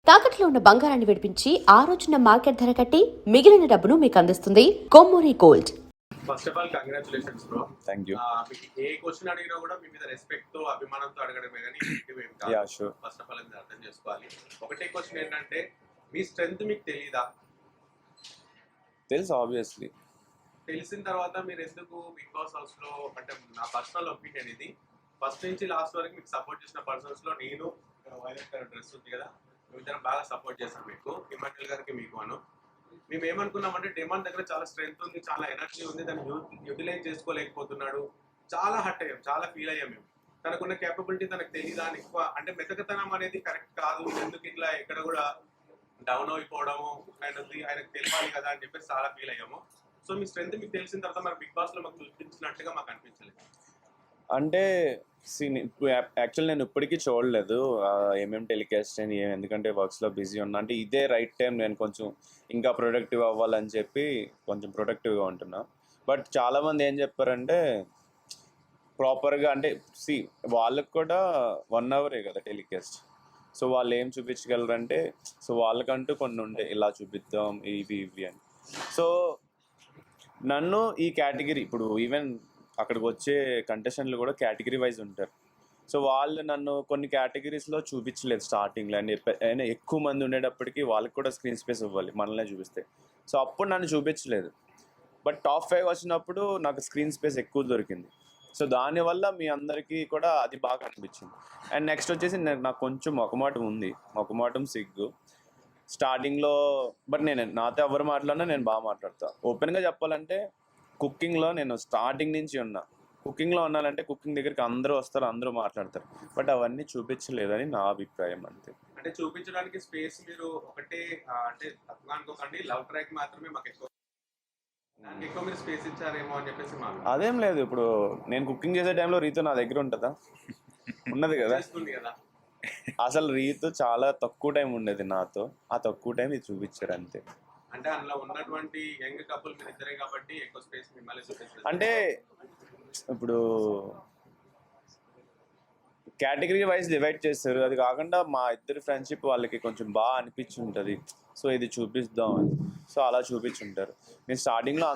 తాకట్లో ఉన్న బంగారాన్ని విడిపించి ఆ రోజున మార్కెట్ ధర కట్టి మిగిలిన డబ్బును మీకు అందిస్తుంది Kommuri gold. First of all congratulations bro. Thank you. మీకు ఏ క్వశ్చన్ అడిగినా కూడా మీ మీద రెస్పెక్ట్ తో అభిమానంతో అడగడమే కానీ ఫస్ట్ ఆఫ్ ఆల్ అది అర్థం చేసుకోవాలి. ఒకటే క్వశ్చన్ ఏంటంటే మీ స్ట్రెంగ్త్ మీకు తెలీదా? తెలుసు, ఆబ్వియస్లీ. తెలిసిన తర్వాత మీరు ఎందుకు బిగ్ బాస్ హౌస్ లో, అంటే నా పర్సనల్ ఒపీనియన్ ఇది, ఫస్ట్ నుంచి లాస్ట్ వరకు మీకు సపోర్ట్ చేసిన పర్సన్స్ లో నేను వైలెట్ కలర్ డ్రెస్ ఉంది కదా, మేమిద్దరం బాగా సపోర్ట్ చేస్తాం మీకు, హిమాచల్ గారికి మీకు అను. మేము ఏమనుకున్నామంటే డిమాండ్ దగ్గర చాలా స్ట్రెంగ్త్ ఉంది, చాలా ఎనర్జీ ఉంది, దాన్ని యూటిలైజ్ చేసుకోలేకపోతున్నాడు, చాలా హర్ట్ అయ్యాం, చాలా ఫీల్ అయ్యాం మేము. తనకున్న కేపబిలిటీ తనకు తెలియదా అని ఎక్కువ, అంటే మెతకతనం అనేది కరెక్ట్ కాదు, ఎందుకు ఇట్లా ఎక్కడ కూడా డౌన్ అయిపోవడము ఆయనకు తెలియాలి కదా అని చెప్పేసి చాలా ఫీల్ అయ్యాము. సో మీ స్ట్రెంగ్త్ మీకు తెలిసిన తర్వాత మరి బిగ్ బాస్ లో మాకు చూపించినట్టుగా మాకు అనిపించలేదు. అంటే యాక్చువల్ నేను ఇప్పటికీ చూడలేదు ఏమేమి టెలికాస్ట్ అని, ఎందుకంటే వర్క్స్లో బిజీ ఉన్నా. అంటే ఇదే రైట్ టైం, నేను కొంచెం ఇంకా ప్రొడక్టివ్ అవ్వాలని చెప్పి కొంచెం ప్రొడక్టివ్గా ఉంటున్నా. బట్ చాలామంది ఏం చెప్పారంటే ప్రాపర్గా, అంటే వాళ్ళకి కూడా 1 అవరే కదా టెలికాస్ట్, సో వాళ్ళు ఏం చూపించగలరంటే, సో వాళ్ళకంటూ కొన్ని ఉండే ఇలా చూపిద్దాం ఇవి అని. సో నన్ను ఈ కేటగిరీ, ఇప్పుడు ఈవెన్ అక్కడికి వచ్చే కంటెస్టెంట్లు కూడా కేటగిరీ వైజ్ ఉంటారు. సో వాళ్ళు నన్ను కొన్ని కేటగిరీస్లో చూపించలేదు స్టార్టింగ్లో, అండ్ ఎక్కువ మంది ఉండేటప్పటికి వాళ్ళకి కూడా స్క్రీన్ స్పేస్ ఇవ్వాలి మనల్నే చూపిస్తే. సో అప్పుడు నన్ను చూపించలేదు. బట్ టాప్ 5 వచ్చినప్పుడు నాకు స్క్రీన్ స్పేస్ ఎక్కువ దొరికింది. సో దానివల్ల మీ అందరికీ కూడా అది బాగా అనిపించింది. అండ్ నెక్స్ట్ వచ్చేసి నాకు కొంచెం మొకమాటం సిగ్గు స్టార్టింగ్లో. బట్ నేను నాతో ఎవరు మాట్లాడినా నేను బాగా మాట్లాడతా. ఓపెన్గా చెప్పాలంటే కుకింగ్లో నేను స్టార్టింగ్ నుంచి ఉన్నా. కుకింగ్లో ఉన్నానంటే కుకింగ్ దగ్గరికి అందరూ వస్తారు, అందరూ మాట్లాడతారు. బట్ అవన్నీ చూపించలేదని నా అభిప్రాయం అంతే. అంటే చూపించడానికి స్పేస్ మీరు ఒకటే, అంటే తప్పుగా అనుకోకండి, లవ్ ట్రాక్ మాత్రమే మాకు ఎక్కువ మీరు స్పేస్ ఇచ్చారేమో అని చెప్పేసి అదేం లేదు. ఇప్పుడు నేను కుకింగ్ చేసే టైంలో రీతు నా దగ్గర ఉంటుందా? ఉన్నది కదా. అసలు రీతు చాలా తక్కువ టైం ఉండేది నాతో, ఆ తక్కువ టైం ఇది చూపించారు అంతే. అంటే అందులో ఉన్నటువంటి యంగ్ కపుల్ మీరు ఇద్దరే కాబట్టి ఎక్కువ స్పేస్ మిమ్మల్ని చూపిస్తారు. అంటే ఇప్పుడు కేటగిరీ వైజ్ డివైడ్ చేస్తారు. అది కాకుండా మా ఇద్దరి ఫ్రెండ్షిప్ వాళ్ళకి కొంచెం బాగా అనిపించి ఉంటుంది, సో ఇది చూపిద్దాం అని. సో అలా చూపించుంటారు. నేను స్టార్టింగ్లో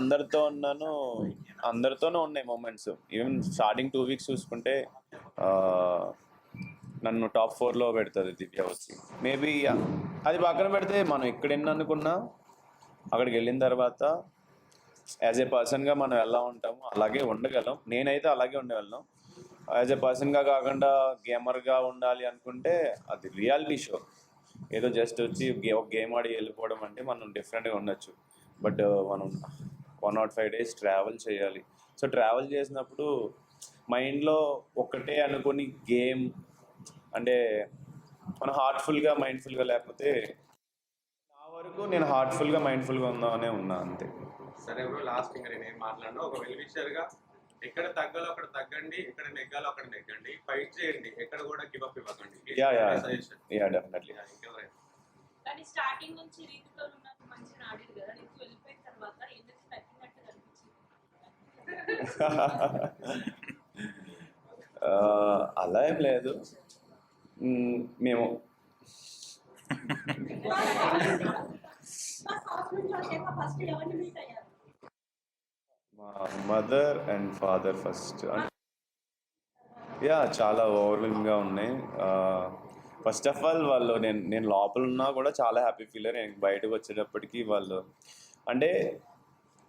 అందరితోనూ ఉన్నాయి మూమెంట్స్. ఈవెన్ స్టార్టింగ్ 2 వీక్స్ చూసుకుంటే నన్ను టాప్ 4లో పెడుతుంది దివ్య వచ్చి. మేబీ అది పక్కన పెడితే మనం ఎక్కడ ఎన్ని అనుకున్నా అక్కడికి వెళ్ళిన తర్వాత యాజ్ ఏ పర్సన్గా మనం ఎలా ఉంటామో అలాగే ఉండగలం. నేనైతే అలాగే ఉండగలను. యాజ్ ఏ పర్సన్గా కాకుండా గేమర్గా ఉండాలి అనుకుంటే అది రియాలిటీ షో. ఏదో జస్ట్ వచ్చి ఒక గేమ్ ఆడి వెళ్ళిపోవడం అంటే మనం డిఫరెంట్గా ఉండొచ్చు. బట్ మనం 105 days ట్రావెల్ చేయాలి. సో ట్రావెల్ చేసినప్పుడు మైండ్లో ఒక్కటే అనుకుని గేమ్, అంటే మనం హార్ట్ఫుల్గా మైండ్ఫుల్గా లేకపోతే, నా వరకు నేను హార్ట్ఫుల్గా మైండ్ఫుల్గా ఉందామనే ఉన్నా అంతే. సరే బ్రో, లాస్ట్ ఇంకా నేను ఏం మాట్లాడను. ఒక వెల్విషర్గా ఎక్కడ తగ్గాలో అక్కడ తగ్గండి, ఎక్కడ నెగ్గాలో అక్కడ నెగ్గండి, ఫైట్ చేయండి, ఎక్కడ కూడా గివ్ అప్ ఇవ్వకండి. డెఫినెట్లీ. కానీ స్టార్టింగ్ నుంచి రీతితో ఉన్నది మంచిగా ఆడింది కదా, నీకు వెళ్ళిపోయిన తర్వాత ఎందుకు తగ్గినట్టు అనిపించింది? అలా ఏం లేదు. మేము మా మదర్ అండ్ ఫాదర్ ఫస్ట్. చాలా ఓవర్వెల్మింగ్గా ఉన్నాయి. ఫస్ట్ ఆఫ్ ఆల్ వాళ్ళు, నేను లోపల ఉన్నా కూడా చాలా హ్యాపీ ఫీల్ అయ్యారు. నేను బయటకు వచ్చేటప్పటికి వాళ్ళు, అంటే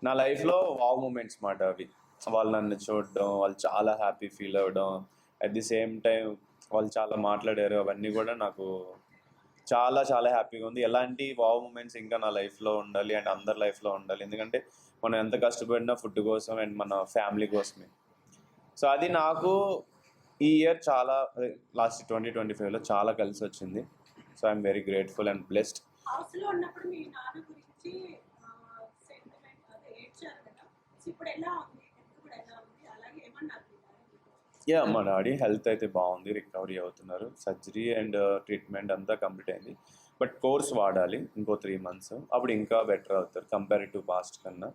నా లైఫ్లో వావ్ మూమెంట్స్ మాట అవి. వాళ్ళు నన్ను చూడడం, వాళ్ళు చాలా హ్యాపీ ఫీల్ అవ్వడం, అట్ ది సేమ్ టైం వాళ్ళు చాలా మాట్లాడారు. అవన్నీ కూడా నాకు చాలా చాలా హ్యాపీగా ఉంది. ఎలాంటి వావ్ మూమెంట్స్ ఇంకా నా లైఫ్లో ఉండాలి అండ్ అందరి లైఫ్లో ఉండాలి. ఎందుకంటే మనం ఎంత కష్టపడినా ఫుడ్ కోసం అండ్ మన ఫ్యామిలీ కోసమే. సో అది నాకు ఈ ఇయర్ చాలా, లాస్ట్ 2025లో చాలా కలిసి వచ్చింది. So I'm very grateful and blessed. మా డాడీ హెల్త్ అయితే బాగుంది, రికవరీ అవుతున్నారు. సర్జరీ అండ్ ట్రీట్మెంట్ అంతా కంప్లీట్ అయింది. బట్ కోర్స్ వాడాలి ఇంకో 3 months, అప్పుడు ఇంకా బెటర్ అవుతారు కంపేర్ టు పాస్ట్ కన్నా.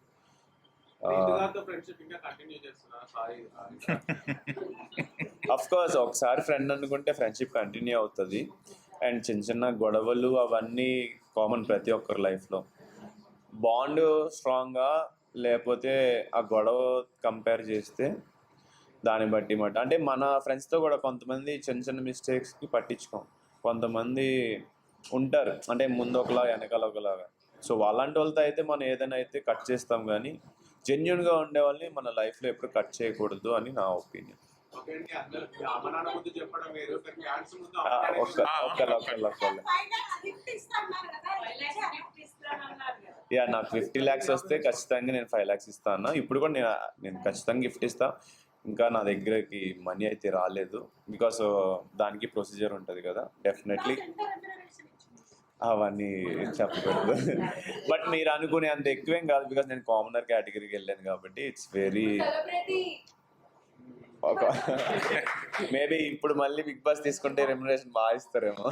అఫ్ కోర్స్ ఒకసారి ఫ్రెండ్ అనుకుంటే ఫ్రెండ్షిప్ కంటిన్యూ అవుతుంది. అండ్ చిన్న చిన్న గొడవలు అవన్నీ కామన్ ప్రతి ఒక్కరి లైఫ్లో. బాండ్ స్ట్రాంగ్గా లేకపోతే ఆ గొడవ కంపేర్ చేస్తే దాన్ని బట్టి మాట అంటే మన ఫ్రెండ్స్తో కూడా కొంతమంది చిన్న చిన్న మిస్టేక్స్కి పట్టించుకోం, కొంతమంది ఉంటారు అంటే ముందు ఒకలా వెనకాల ఒకలాగా. సో అలాంటి వాళ్ళతో అయితే మనం ఏదైనా అయితే కట్ చేస్తాం, కానీ జెన్యున్గా ఉండే వాళ్ళని మన లైఫ్లో ఎప్పుడు కట్ చేయకూడదు అని నా ఒపీనియన్. ఓకే అండి, అందరూ మీ అమ్మ నాన్న ముందు చెప్పడం వేరు, కానీ ఫ్యాన్స్ ముందు ఒక్కళ్ళ యా నాకు 50 lakhs వస్తే ఖచ్చితంగా నేను 5 lakhs ఇస్తాను. ఇప్పుడు కూడా నేను ఖచ్చితంగా గిఫ్ట్ ఇస్తాను. ఇంకా నా దగ్గరకి మనీ అయితే రాలేదు, బికాస్ దానికి ప్రొసీజర్ ఉంటుంది కదా. డెఫినెట్లీ అవన్నీ చెప్పకూడదు. బట్ మీరు అనుకునే అంత ఎక్కువేం కాదు, బికాస్ నేను కామనర్ కేటగిరీకి వెళ్ళాను కాబట్టి ఇట్స్ వెరీ ఒక మేబీ ఇప్పుడు మళ్ళీ బిగ్ బాస్ తీసుకుంటే రెమ్యునరేషన్ బాగా ఇస్తారేమో.